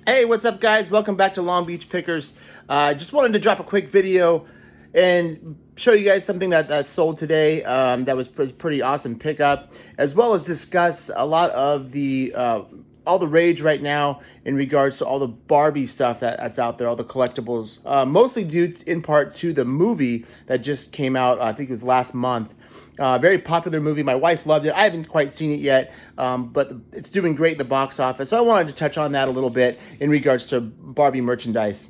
Hey, what's up, guys? Welcome back to Long Beach Pickers. Just wanted to drop a quick video and show you guys something that sold today. That was pretty awesome pickup, as well as discuss a lot of the all the rage right now in regards to all the Barbie stuff that's out there, all the collectibles, mostly due in part to the movie that just came out. I think it was last month. Very popular movie. My wife loved it. I haven't quite seen it yet, but it's doing great in the box office. So I wanted to touch on that a little bit in regards to Barbie merchandise.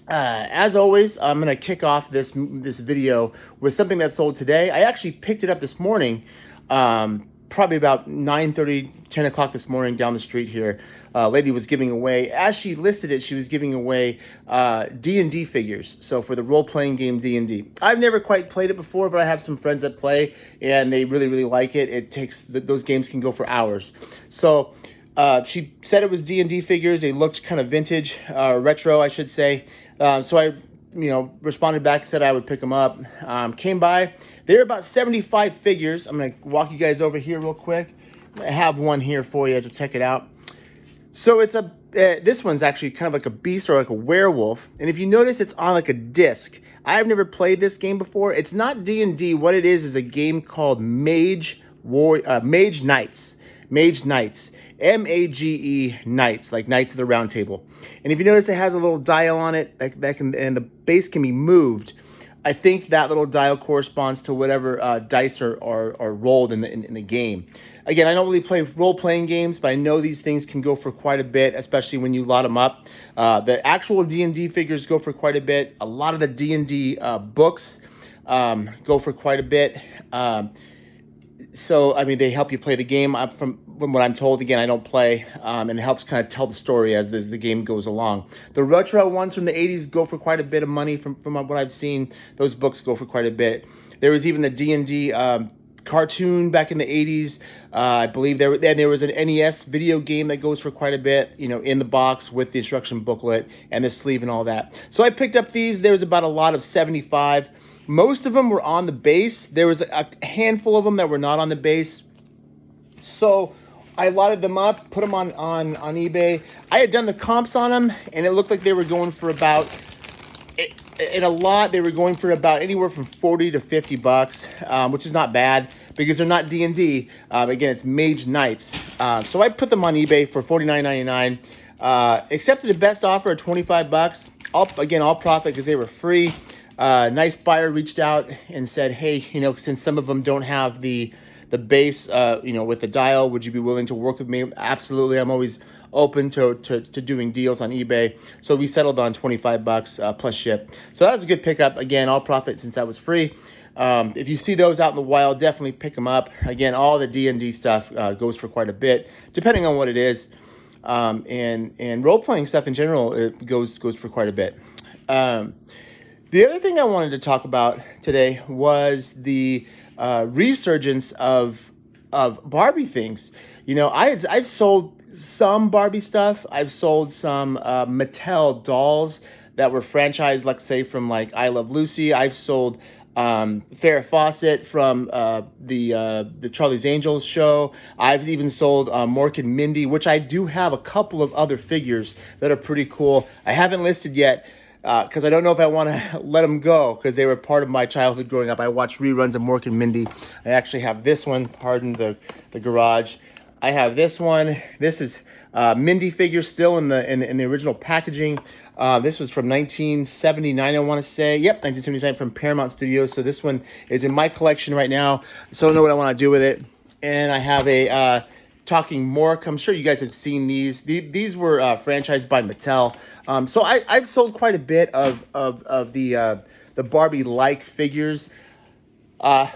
As always, I'm going to kick off this video with something that sold today. I actually picked it up this morning, probably about 9:30, 10 o'clock this morning down the street here. Lady was giving away, as she listed it, she was giving away D&D figures. So for the role-playing game D&D. I've never quite played it before, but I have some friends that play, and they really, really like it. It takes, those games can go for hours. So she said it was D&D figures. They looked kind of vintage, retro, I should say. So I, responded back and said I would pick them up. Came by. There are about 75 figures. I'm going to walk you guys over here real quick. I have one here for you to check it out. So it's this one's actually kind of like a beast or like a werewolf. And if you notice, it's on like a disc. I've never played this game before. It's not D&D. What it is a game called Mage Knights. Mage Knights, M-A-G-E Knights, like Knights of the Round Table. And if you notice, it has a little dial on it and the base can be moved. I think that little dial corresponds to whatever dice are rolled in the game. Again, I don't really play role-playing games, but I know these things can go for quite a bit, especially when you lot them up. The actual D&D figures go for quite a bit. A lot of the D&D books go for quite a bit. So, I mean, they help you play the game. From what I'm told, again, I don't play, and it helps kind of tell the story as the game goes along. The retro ones from the 80s go for quite a bit of money from what I've seen. Those books go for quite a bit. There was even the D&D cartoon back in the 80s. I believe there was an NES video game that goes for quite a bit, in the box with the instruction booklet and the sleeve and all that. So I picked up these. There was about a lot of 75. Most of them were on the base. There was a handful of them that were not on the base. So I lotted them up, put them on eBay. I had done the comps on them, and it looked like they were going for about, in a lot, they were going for about anywhere from 40 to 50 bucks, which is not bad because they're not D&D. Again, it's Mage Knights. So I put them on eBay for $49.99. Accepted the best offer at 25 bucks. All profit because they were free. Nice buyer reached out and said, hey, since some of them don't have the base, with the dial, would you be willing to work with me? Absolutely. I'm always open to doing deals on eBay. So we settled on 25 bucks plus ship. So that was a good pickup. Again, all profit since that was free. If you see those out in the wild, definitely pick them up. Again, all the D&D stuff goes for quite a bit, depending on what it is. And role-playing stuff in general, it goes for quite a bit. The other thing I wanted to talk about today was the resurgence of Barbie things. I've sold some Barbie stuff. I've sold some Mattel dolls that were franchised, let's say from like I Love Lucy. I've sold Farrah Fawcett from the Charlie's Angels show. I've even sold Mork and Mindy, which I do have a couple of other figures that are pretty cool. I haven't listed yet. Because I don't know if I want to let them go because they were part of my childhood growing up. I watched reruns of Mork and Mindy. I actually have this one, pardon the garage. I have this one. This is Mindy figure still in the original packaging. This was from 1979, I want to say. Yep, 1979 from Paramount Studios. So this one is in my collection right now. So I don't know what I want to do with it. And I have a Talking Mork. I'm sure you guys have seen these. These were franchised by Mattel. So I've sold quite a bit of the Barbie-like figures.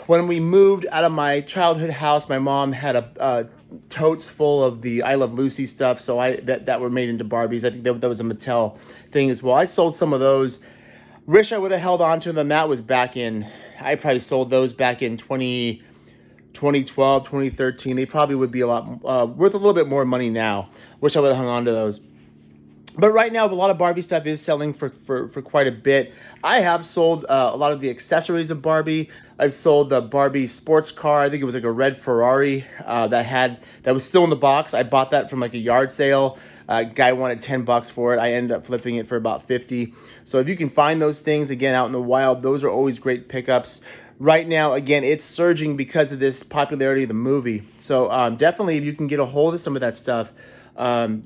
When we moved out of my childhood house, my mom had a totes full of the I Love Lucy stuff. So that were made into Barbies. I think that was a Mattel thing as well. I sold some of those. Wish I would have held on to them. That was back in, I probably sold those back in 2012, 2013, they probably would be a lot worth a little bit more money now. Wish I would have hung on to those. But right now, a lot of Barbie stuff is selling for quite a bit. I have sold a lot of the accessories of Barbie. I've sold the Barbie sports car. I think it was like a red Ferrari that was still in the box. I bought that from like a yard sale. Guy wanted 10 bucks for it. I ended up flipping it for about 50. So if you can find those things, again, out in the wild, those are always great pickups. Right now, again, it's surging because of this popularity of the movie. So definitely, if you can get a hold of some of that stuff, you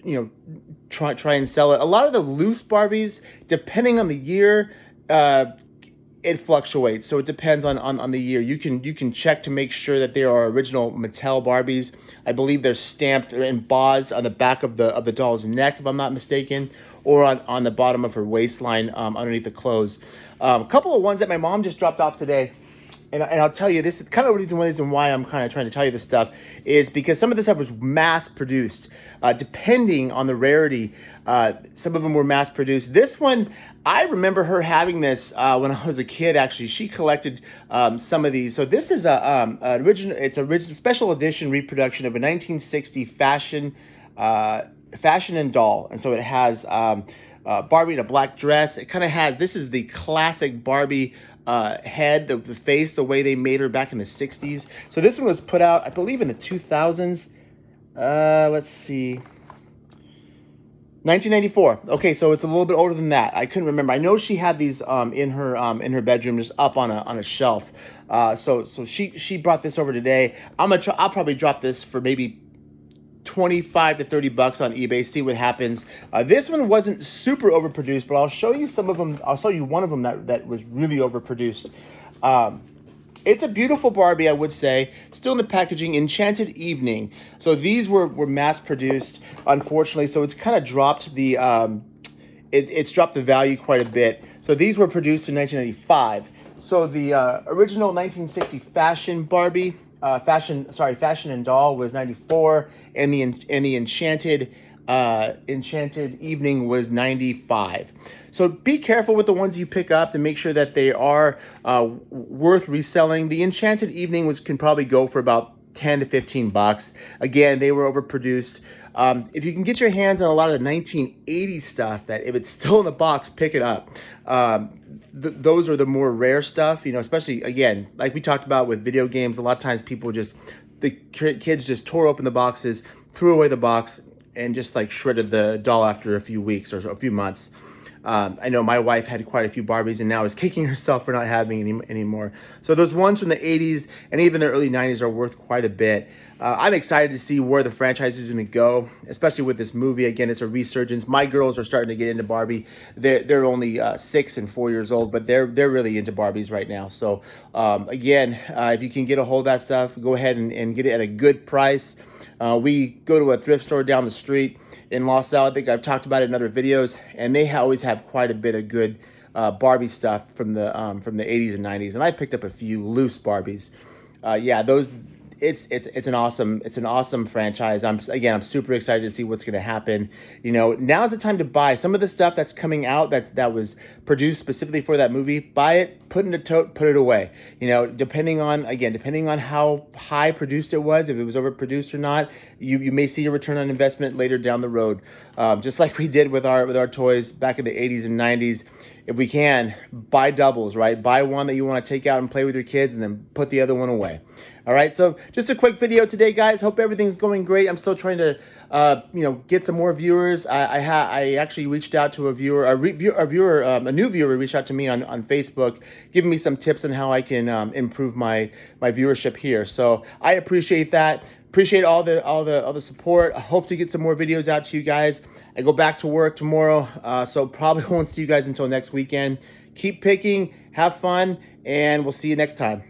know, try and sell it. A lot of the loose Barbies, depending on the year, it fluctuates. So it depends on the year. You can check to make sure that they are original Mattel Barbies. I believe they're stamped or embossed on the back of the doll's neck, if I'm not mistaken, or on the bottom of her waistline, underneath the clothes. A couple of ones that my mom just dropped off today. And I'll tell you, this is kind of the reason why I'm kind of trying to tell you this stuff, is because some of this stuff was mass produced, depending on the rarity. Some of them were mass produced. This one, I remember her having this when I was a kid. Actually, she collected some of these. So this is a original. It's a special edition reproduction of a 1960 fashion and doll, and so it has Barbie in a black dress. It kind of has. This is the classic Barbie head, the face, the way they made her back in the 60s. So this one was put out, I believe, in the 2000s. Let's see. 1994. Okay, so it's a little bit older than that. I couldn't remember. I know she had these in her bedroom, just up on a shelf. So she brought this over today. I'll probably drop this for maybe 25 to 30 bucks on eBay, see what happens. This one wasn't super overproduced, but I'll show you some of them. I'll show you one of them that was really overproduced. It's a beautiful Barbie, I would say. Still in the packaging, Enchanted Evening. So these were mass produced, unfortunately. So it's kind of dropped the it's dropped the value quite a bit. So these were produced in 1995. So the original 1960 fashion Barbie. Fashion and Doll was 94, and the Enchanted Evening was 95. So be careful with the ones you pick up to make sure that they are worth reselling. The Enchanted Evening can probably go for about 10 to 15 bucks. Again, they were overproduced. If you can get your hands on a lot of the 1980s stuff, that if it's still in the box, pick it up. Those are the more rare stuff, especially, again, like we talked about with video games. A lot of times the kids just tore open the boxes, threw away the box, and just like shredded the doll after a few weeks or a few months. I know my wife had quite a few Barbies and now is kicking herself for not having any anymore. So those ones from the 80s and even the early 90s are worth quite a bit. I'm excited to see where the franchise is going to go, especially with this movie. Again, it's a resurgence. My girls are starting to get into Barbie. They're only 6 and 4 years old, but they're really into Barbies right now. So again, if you can get a hold of that stuff, go ahead and get it at a good price. We go to a thrift store down the street in Los Al. I think I've talked about it in other videos, and they always have quite a bit of good Barbie stuff from the 80s and 90s. And I picked up a few loose Barbies. Yeah, those. It's an awesome franchise. I'm super excited to see what's going to happen. Now's the time to buy some of the stuff that's coming out that was produced specifically for that movie. Buy it, put it in a tote, put it away. Depending on how high produced it was, if it was overproduced or not, you may see a return on investment later down the road. Just like we did with our toys back in the 80s and 90s. If we can, buy doubles, right? Buy one that you want to take out and play with your kids, and then put the other one away. All right, so just a quick video today, guys. Hope everything's going great. I'm still trying to, get some more viewers. I actually reached out to a new viewer reached out to me on Facebook, giving me some tips on how I can improve my viewership here. So I appreciate that. Appreciate all the support. I hope to get some more videos out to you guys. I go back to work tomorrow, so probably won't see you guys until next weekend. Keep picking, have fun, and we'll see you next time.